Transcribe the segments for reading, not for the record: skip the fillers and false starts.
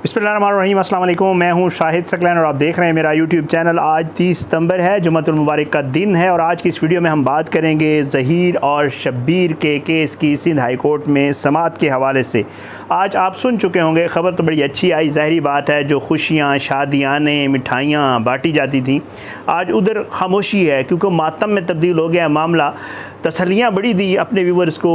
बिस्मिल्लाहिर्रहमानिर्रहीम, अस्सलाम वालेकुम। मैं हूं शाहिद सकलैन और आप देख रहे हैं मेरा यूट्यूब चैनल। आज 30 सितंबर है, जुम्मतुल मुबारक का दिन है और आज की इस वीडियो में हम बात करेंगे ज़हीर और शब्बीर के केस की सिंध हाई कोर्ट में समाअत के हवाले से। आज आप सुन चुके होंगे, ख़बर तो बड़ी अच्छी आई। ज़ाहिरी बात है, जो खुशियाँ, शादियाने, मिठाइयाँ बाँटी जाती थी, आज उधर खामोशी है क्योंकि मातम में तब्दील हो गया मामला। तसल्लियाँ बड़ी दी अपने व्यूवर्स को,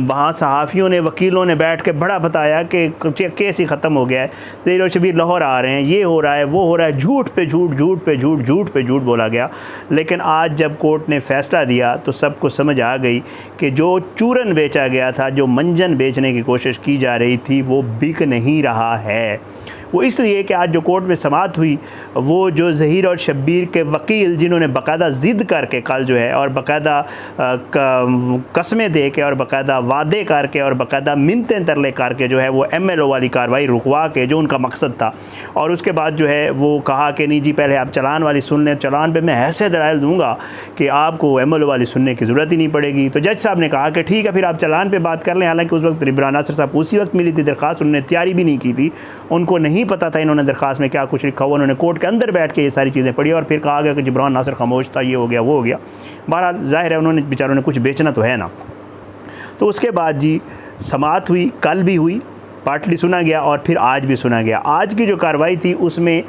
वहाँ सहाफ़ियों ने, वकीलों ने बैठ के बड़ा बताया कि केस ही ख़त्म हो गया है, ज़हीर और शब्बीर लाहौर आ रहे हैं, ये हो रहा है, वो हो रहा है। झूठ पे झूठ, झूठ पे झूठ, झूठ पे झूठ बोला गया। लेकिन आज जब कोर्ट ने फ़ैसला दिया तो सबको समझ आ गई कि जो चूरन बेचा गया था, जो मंजन बेचने की कोशिश की जा रही थी, वो बिक नहीं रहा है। वो इसलिए कि आज जो कोर्ट में समाअत हुई, वो जो ज़हीर और शब्बीर के वकील, जिन्होंने बाकायदा ज़िद करके कल जो है, और बाकायदा कस्में दे के और बाकायदा वादे करके और बाकायदा मिन्नतें तरले करके जो है वो MLO वाली कार्रवाई रुकवा के, जो उनका मकसद था, और उसके बाद जो है वो कहा कि नहीं जी, पहले आप चलान वाली सुन लें, चलान पे मैं ऐसे दलाइल दूँगा कि आपको MLO वाली सुनने की ज़रूरत ही नहीं पड़ेगी। तो जज साहब ने कहा कि ठीक है, फिर आप चलान पर बात कर लें। हालाँकि उस वक्त इमरान नासिर साहब को उसी वक्त मिली थी दरख्वास्त, उन्होंने तैयारी भी नहीं की थी, उनको नहीं पता था इन्होंने दरख्वास्त में क्या कुछ लिखा हुआ। उन्होंने कोर्ट के अंदर बैठ के ये सारी चीज़ें पढ़ी और फिर कहा गया कि इमरान नासिर खामोश था, ये हो गया, वो हो गया। बहरहाल ज़ाहिर है उन्होंने बेचारों ने कुछ बेचना तो है ना। तो उसके बाद जी समाअत हुई, कल भी हुई, पार्टली सुना गया और फिर आज भी सुना गया। आज की जो कार्रवाई थी उसमें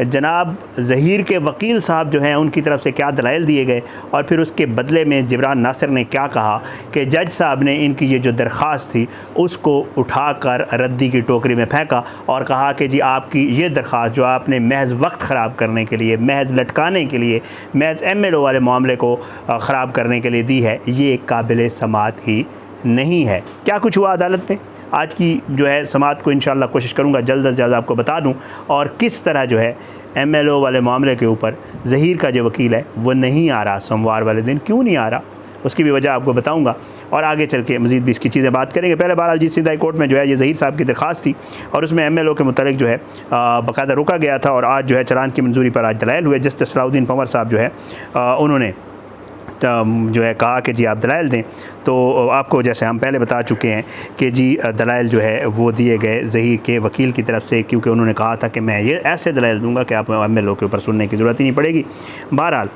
जनाब ज़हीर के वकील साहब जो हैं, उनकी तरफ से क्या दलाइल दिए गए और फिर उसके बदले में इमरान नासिर ने क्या कहा कि जज साहब ने इनकी ये जो दरख्वास्त थी उसको उठाकर रद्दी की टोकरी में फेंका और कहा कि जी आपकी ये दरख्वास्त जो आपने महज वक्त ख़राब करने के लिए, महज लटकाने के लिए, महज MLO वाले मामले को ख़राब करने के लिए दी है, ये काबिल समाअत ही नहीं है। क्या कुछ हुआ अदालत में, आज की जो है समाअत को इंशाअल्लाह कोशिश करूँगा जल्द से जल्द आपको बता दूँ, और किस तरह जो है MLO वाले मामले के ऊपर ज़हीर का जो वकील है वो नहीं आ रहा सोमवार वाले दिन। क्यों नहीं आ रहा, उसकी भी वजह आपको बताऊँगा और आगे चल के मज़ीद भी इसकी चीज़ें बात करेंगे। पहले बहरहाल जी सिंध हाई कोर्ट में जो है ये ज़हीर साहब की दरख्वास्त थी और उसमें MLO के मुतालिक जो है बाकायदा रोका गया था और आज जो है चलान की मंजूरी पर आज दलाइल हुए। जस्टिस सलाउद्दीन पंवर साहब जो है उन्होंने जो है कहा कि जी आप दलाइल दें। तो आपको जैसे हम पहले बता चुके हैं कि जी दलाइल जो है वो दिए गए ज़हीर के वकील की तरफ से, क्योंकि उन्होंने कहा था कि मैं ये ऐसे दलाइल दूंगा कि आप MLO के ऊपर सुनने की ज़रूरत ही नहीं पड़ेगी। बहरहाल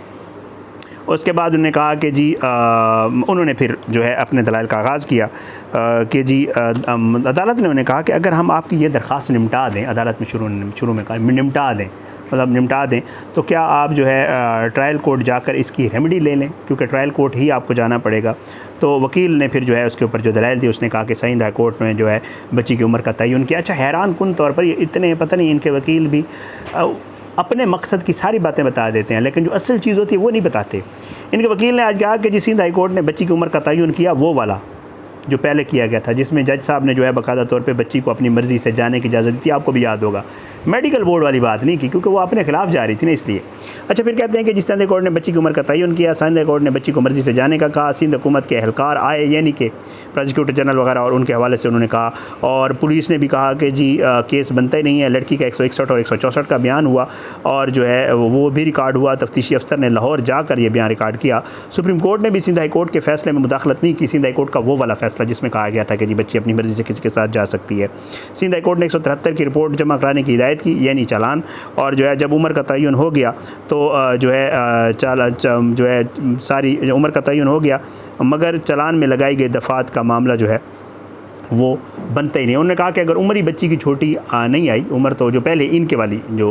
उसके बाद उन्होंने कहा कि जी उन्होंने फिर जो है अपने दलाइल का आगाज़ किया कि जी अदालत ने उन्हें कहा कि अगर हम आपकी ये दरख्वास्त निपटा दें, अदालत में शुरू में कहा निपटा दें, मतलब निपटा दें, तो क्या आप जो है ट्रायल कोर्ट जाकर इसकी रेमेडी ले लें, क्योंकि ट्रायल कोर्ट ही आपको जाना पड़ेगा। तो वकील ने फिर जो है उसके ऊपर जो दलाइल दी, उसने कहा कि सिंध हाई कोर्ट में जो है बच्ची की उम्र का तयन किया। अच्छा, हैरान कुन तौर पर ये इतने, पता नहीं इनके वकील भी अपने मकसद की सारी बातें बता देते हैं, लेकिन जो असल चीज़ होती है वो नहीं बताते। इनके वकील ने आज कहा कि जी सिंध हाई कोर्ट ने बच्ची की उम्र का तयन किया, वो वाला जो पहले किया गया था, जिसमें जज साहब ने जो है बाकायदा तौर पे बच्ची को अपनी मर्ज़ी से जाने की इजाज़त दी थी। आपको भी याद होगा, मेडिकल बोर्ड वाली बात नहीं की, क्योंकि वो अपने खिलाफ जा रही थी ना, इसलिए। अच्छा, फिर कहते हैं कि जिस सिंध कोर्ट ने बच्ची की उम्र का तयन किया, सिंध कोर्ट ने बच्ची को मर्ज़ी से जाने का कहा, सिंध हुकूमत के एहलकार आए, यानी कि प्रोसिक्यूटर जनरल वगैरह, और उनके हवाले से उन्होंने कहा, और पुलिस ने भी कहा कि जी केस बनता ही नहीं है। लड़की का 161 और 164 का बयान हुआ और जो है वो भी रिकॉर्ड हुआ। तफ्तीशी अफसर ने लाहौर जाकर ये बयान रिकॉर्ड किया। सुप्रीम कोर्ट ने भी सिंध हाई कोर्ट के फ़ैसले में मुदाखलत नहीं की। सिंध हाई कोर्ट का वो वाला फ़ैसला जिसमें कहा गया था कि जी बच्ची अपनी मर्ज़ी से किसी के साथ जा सकती है। सिंध हाई कोर्ट ने 173 की रिपोर्ट जमा कराने की हिदायत की, यानी चालान, और जो है जब उम्र का तयन हो गया तो जो है जो है सारी उम्र का तयन हो गया, मगर चालान में लगाई गई दफ़ात का मामला जो है वो बनता ही नहीं। उन्होंने कहा कि अगर उम्र ही बच्ची की छोटी नहीं आई, उम्र तो जो पहले इनके वाली जो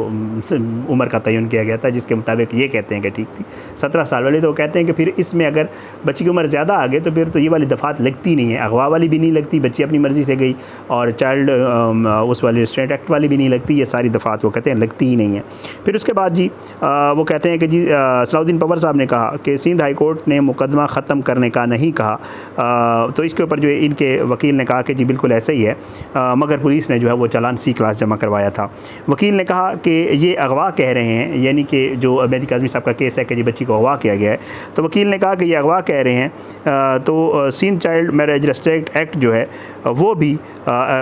उम्र का तयन किया गया था, जिसके मुताबिक ये कहते हैं कि ठीक थी 17 साल वाली, तो कहते हैं कि फिर इसमें अगर बच्ची की उम्र ज़्यादा आ गई तो फिर तो ये वाली दफ़ात लगती नहीं है। अगवा वाली भी नहीं लगती, बच्ची अपनी मर्ज़ी से गई, और चाइल्ड उस वाली रिस्ट्रेंट एक्ट वाली भी नहीं लगती, ये सारी दफ़ात वो कहते हैं लगती ही नहीं है। फिर उसके बाद जी वो कहते हैं कि जी सलाउद्दीन पंवर साहब ने कहा कि सिंध हाई कोर्ट ने मुकदमा ख़त्म करने का नहीं कहा। तो इसके ऊपर जो है इनके वकील ने कहा कि जी बिल्कुल ऐसा ही है, मगर पुलिस ने जो है वो चालान C क्लास जमा करवाया था। वकील ने कहा कि ये अगवा कह रहे हैं, यानी कि जो मेहदी काज़मी साहब का केस है कि जी बच्ची को अगवा किया गया है, तो वकील ने कहा कि ये अगवा कह रहे हैं। तो Sindh child marriage restrict act जो है वो भी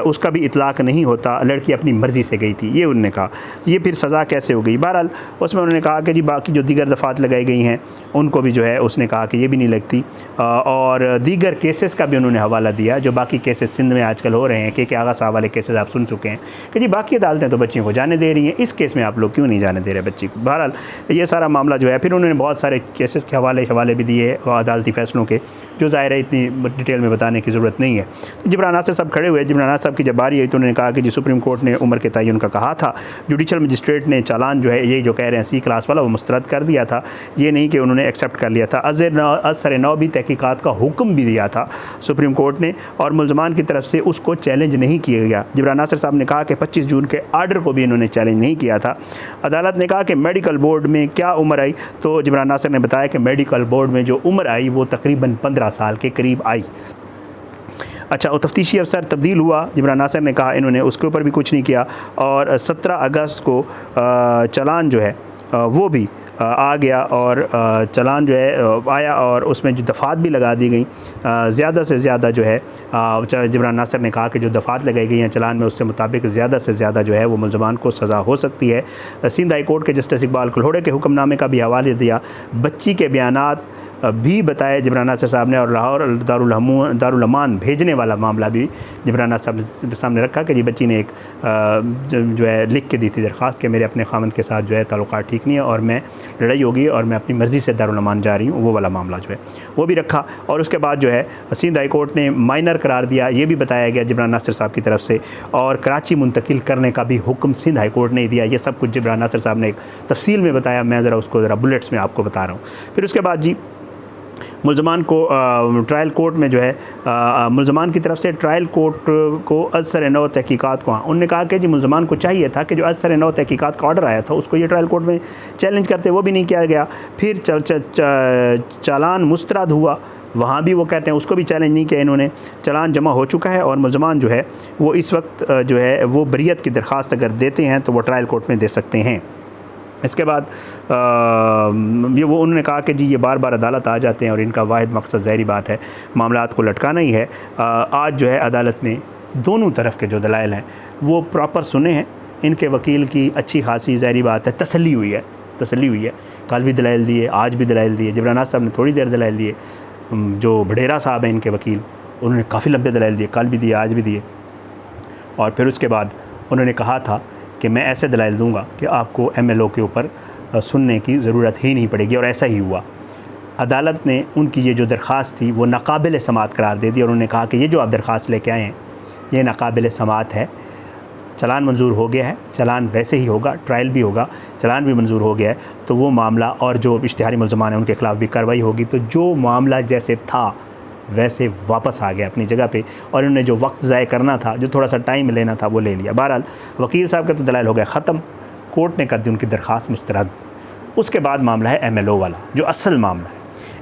उसका भी इतलाक़ नहीं होता, लड़की अपनी मर्ज़ी से गई थी, ये उन्होंने कहा। ये फिर सज़ा कैसे हो गई? बहरहाल उसमें उन्होंने कहा कि जी बाकी जो दीगर दफ़ात लगाई गई हैं उनको भी जो है उसने कहा कि ये भी नहीं लगती। और दीगर केसेस का भी उन्होंने हवाला दिया, जो बाकी केसेस सिंध में आजकल हो रहे हैं कि आगा साहब वाले केसेस आप सुन चुके हैं कि जी बाकी अदालतें तो बच्चियों को जाने दे रही हैं, इस केस में आप लोग क्यों नहीं जाने दे रहे बच्ची को। बहरहाल ये सारा मामला जो है, फिर उन्होंने बहुत सारे केसेस के हवाले भी दिए अदालती फ़ैसलों के, जो ज़ाहिर है इतनी डिटेल में बताने की ज़रूरत नहीं है। तो जिब्रान नासिर साहब खड़े हुए, जिब्रान नासिर साहब की जब बारी आई तो उन्होंने कहा कि जी सुप्रीम कोर्ट ने उम्र के तयन का कहा था, जुडिशल मजिस्ट्रेट ने चालान जो है ये जो कह रहे हैं C क्लास वाला वो मुस्तरद कर दिया था, ये नहीं कि उन्होंने एक्सेप्ट कर लिया था। असर नौ भी तहकीकात का हुक्म भी दिया था सुप्रीम कोर्ट ने, और मुलजमान की तरफ से उसको चैलेंज नहीं किया गया। जिब्रान नासिर साहब ने कहा कि 25 जून के आर्डर को भी इन्होंने चैलेंज नहीं किया था। अदालत ने कहा कि मेडिकल बोर्ड में क्या उम्र आई, तो जिब्रान नासिर ने बताया कि मेडिकल बोर्ड में जो उम्र आई वो तकरीबन 15 साल के करीब आई। अच्छा, और तफ्तीशी अफसर तब्दील हुआ, जिब्रान नासिर ने कहा इन्होंने उसके ऊपर भी कुछ नहीं किया। और 17 अगस्त को चालान जो है वो भी आ गया, और चालान जो है आया और उसमें जो दफ़ात भी लगा दी गई। ज़्यादा से ज़्यादा जो है जिब्रान नासिर ने कहा कि जो दफ़ात लगाई गई हैं चालान में उससे मुताबिक ज़्यादा से ज़्यादा जो है वो मुलजमान को सज़ा हो सकती है। सिंध हाई कोर्ट के जस्टिस इकबाल कल्होड़े के हुक्मनामे का भी हवाले दिया, बच्ची के बयानात भी बताए जिब्रान नासिर साहब ने, और लाहौर दारुल अमान भेजने वाला मामला भी जिब्रान नासिर साहब सामने रखा कि जी बच्ची ने एक जो है लिख के दी थी दरख्वास्त कि मेरे अपने खामद के साथ जो है ताल्लुकात ठीक नहीं है और मैं लड़ाई होगी और मैं अपनी मर्ज़ी से दारुल अमान जा रही हूँ, वो वाला मामला जो है वो भी रखा। और उसके बाद जो है सिंध हाई कोर्ट ने माइनर करार दिया, ये भी बताया गया जिब्रान नासिर साहब की तरफ से, और कराची मुंतकिल करने का भी हुक्म सिंध हाई कोर्ट ने दिया। ये सब कुछ जिब्रान नासिर साहब ने एक तफसील में बताया, मैं ज़रा उसको ज़रा बुलेट्स में आपको बता रहा हूँ। फिर उसके बाद जी मुलजमान को ट्रायल कोर्ट में जो है मुलजमान की तरफ से ट्रायल कोर्ट को असर नौ तहकीकात को, उन्होंने कहा कि जी मुलजमान को चाहिए था कि जो असर नौ तहकीकात का ऑर्डर आया था उसको ये ट्रायल कोर्ट में चैलेंज करते, वो भी नहीं किया गया। फिर चालान मुस्तरद हुआ, वहाँ भी वो कहते हैं उसको भी चैलेंज नहीं किया इन्होंने, चालान जमा हो चुका है और मुलजमान जो है वो इस वक्त जो है वो बरियत की दरख्वास्त अगर देते हैं तो वो ट्रायल कोर्ट में दे सकते हैं। इसके बाद ये वो उन्होंने कहा कि जी ये बार बार अदालत आ जाते हैं और इनका वाहिद मकसद ज़ाहिरी बात है मामलात को लटकाना ही है। आज जो है अदालत ने दोनों तरफ के जो दलाइल हैं वो प्रॉपर सुने हैं, इनके वकील की अच्छी खासी ज़ाहिरी बात है तसल्ली हुई है। कल भी दलाइल दिए, आज भी दलाइल दिए, जिब्रान नासिर साहब ने थोड़ी देर दलाइल दिए, जो भडेरा साहब हैं इनके वकील उन्होंने काफ़ी लंबे दलाइल दिए, कल भी दिए आज भी दिए। और फिर उसके बाद उन्होंने कहा था कि मैं ऐसे दलाइल दूंगा कि आपको MLO के ऊपर सुनने की ज़रूरत ही नहीं पड़ेगी, और ऐसा ही हुआ। अदालत ने उनकी ये जो दरख्वास्त थी वो नाकाबिल समाअत करार दे दी और उन्होंने कहा कि ये जो आप दरख्वास्त लेके आए हैं ये नाकाबिल समाअत है, चालान मंजूर हो गया है, चालान वैसे ही होगा, ट्रायल भी होगा, चालान भी मंजूर हो गया है, तो वो मामला और जो इश्तिहारी मुलजमान हैं उनके ख़िलाफ़ भी कार्रवाई होगी। तो जो मामला जैसे था वैसे वापस आ गया अपनी जगह पे, और इन्होंने जो वक्त ज़ाय करना था, जो थोड़ा सा टाइम लेना था वो ले लिया। बहरहाल वकील साहब का तो दलाइल हो गया ख़त्म, कोर्ट ने कर दी उनकी दरख्वास्त मुस्तरद। उसके बाद मामला है MLO वाला, जो असल मामला है।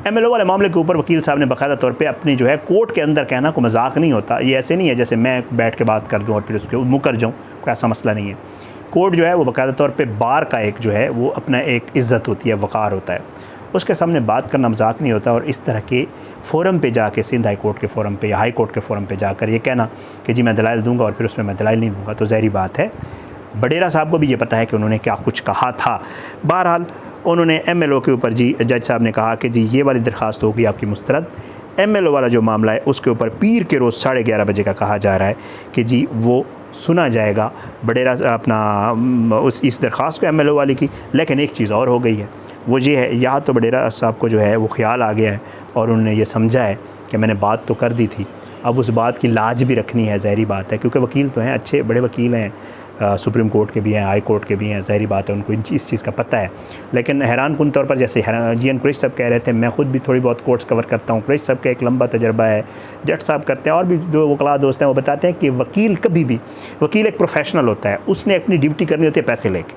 MLO वाले मामले के ऊपर वकील साहब ने बाकायदा तौर पे अपनी जो है कोर्ट के अंदर कहना को मजाक नहीं होता, ये ऐसे नहीं है जैसे मैं बैठ के बात कर दूँ और फिर उसके मुकर जाऊँ, कोई ऐसा मसला नहीं है। कोर्ट जो है वो बाकायदा तौर पर बार का एक जो है वो अपना एक इज़्ज़त होती है, वक़ार होता है, उसके सामने बात करना मजाक नहीं होता। और इस तरह के फ़ोरम पे जाके, सिंध हाई कोर्ट के फ़ोरम पे या हाई कोर्ट के फ़ोरम पे जाकर ये कहना कि जी मैं दलाइल दूंगा और फिर उसमें मैं दलाइल नहीं दूंगा, तो ज़ाहिरी बात है बडेरा साहब को भी ये पता है कि उन्होंने क्या कुछ कहा था। बहरहाल उन्होंने MLO के ऊपर जी जज साहब ने कहा कि जी ये वाली दरख्वास्त होगी आपकी मुस्तरद। MLO वाला जो मामला है उसके ऊपर पीर के रोज़ 11:30 बजे का कहा जा रहा है कि जी वो सुना जाएगा बडेरा अपना इस दरख्वास्त को MLO वाली की। लेकिन एक चीज़ और हो गई है, वो ये है, यहाँ तो बडेरा साहब को जो है वो ख्याल आ गया है और उन्होंने ये समझा है कि मैंने बात तो कर दी थी, अब उस बात की लाज भी रखनी है, ज़ाहिरी बात है, क्योंकि वकील तो हैं, अच्छे बड़े वकील हैं, सुप्रीम कोर्ट के भी हैं, हाई कोर्ट के भी हैं, ज़ाहिरी बात है उनको इस चीज़ का पता है। लेकिन हैरान कुन तौर पर जैसे GN कुरैशी साहब कह रहे थे, मैं ख़ुद भी थोड़ी बहुत कोर्ट्स कवर करता हूँ, कुरैशी साहब का एक लंबा तजर्बा है, जट साहब करते हैं, और भी जो वकला दोस्त हैं वो बताते हैं कि वकील कभी भी, वकील एक प्रोफेशनल होता है, उसने अपनी ड्यूटी करनी होती है पैसे लेके,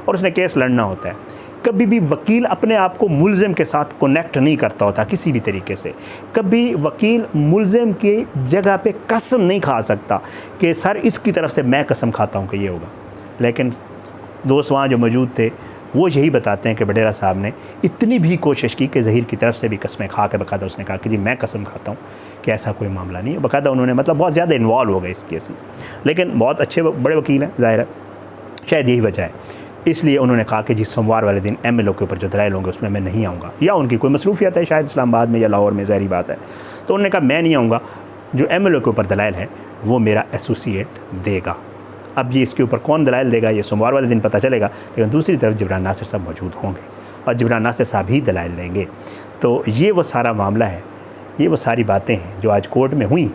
और उसने केस लड़ना होता है। कभी भी वकील अपने आप को मुल्ज़िम के साथ कनेक्ट नहीं करता होता किसी भी तरीके से। कभी वकील मुल्ज़िम की जगह पे कसम नहीं खा सकता कि सर इसकी तरफ से मैं कसम खाता हूँ कि ये होगा। लेकिन दोस्त वहाँ जो मौजूद थे वो यही बताते हैं कि बडेरा साहब ने इतनी भी कोशिश की कि ज़हीर की तरफ से भी कसमें खा के बाकायदा उसने कहा कि जी मैं कसम खाता हूँ कि ऐसा कोई मामला नहीं है। बाकायदा उन्होंने मतलब बहुत ज़्यादा इन्वॉल्व हो गए इस केस में। लेकिन बहुत अच्छे बड़े वकील हैं, ज़ाहिर है शायद यही वजह है इसलिए उन्होंने कहा कि जी सोमवार वाले दिन MLO के ऊपर जो दलाइल होंगे उसमें मैं नहीं आऊँगा, या उनकी कोई मसरूफियत है शायद इस्लामाबाद में या लाहौर में, ज़ाहिर बात है। तो उन्होंने कहा मैं नहीं आऊँगा, जो MLO के ऊपर दलाइल है वो मेरा एसोसिएट देगा। अब ये इसके ऊपर कौन दलाइल देगा ये सोमवार वाले दिन पता चलेगा, लेकिन दूसरी तरफ जिब्रान नासिर साहब मौजूद होंगे और जिब्रान नासिर साहब ही दलाइल देंगे। तो ये वो सारा मामला है, ये वो सारी बातें हैं जो आज कोर्ट में हुई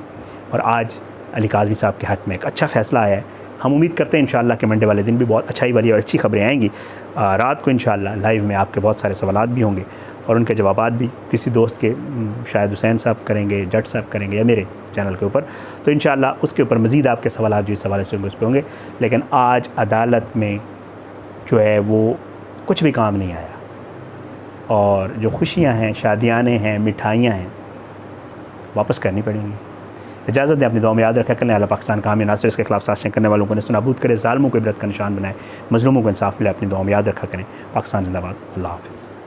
और आज अली काज़मी साहब के हक़ में एक अच्छा फ़ैसला आया है। हम उम्मीद करते हैं इंशाअल्लाह कि मंडे वाले दिन भी बहुत अच्छाई वाली और अच्छी खबरें आएंगी। रात को इंशाअल्लाह लाइव में आपके बहुत सारे सवालात भी होंगे और उनके जवाबात भी किसी दोस्त के शायद हुसैन साहब करेंगे, जट साहब करेंगे या मेरे चैनल के ऊपर। तो इंशाअल्लाह उसके ऊपर मज़ीद आपके सवालात जो इस हवाले से होंगे उस पर होंगे। लेकिन आज अदालत में जो है वो कुछ भी काम नहीं आया और जो खुशियाँ हैं, शादियाने हैं, मिठाइयाँ हैं, वापस करनी पड़ेंगी। इजाज़त दें, अपनी दुआ में याद रखा करें। अल्लाह पाकिस्तान का आम नासिर के खिलाफ साजिशें करने वालों को नेस्तनाबूद करे, ज़ालिमों को इबरत का निशान बनाए, मज़लूमों को इंसाफ मिले। अपनी दुआ में याद रखा करें। पाकिस्तान जिंदाबाद। अल्लाह हाफ़िज़।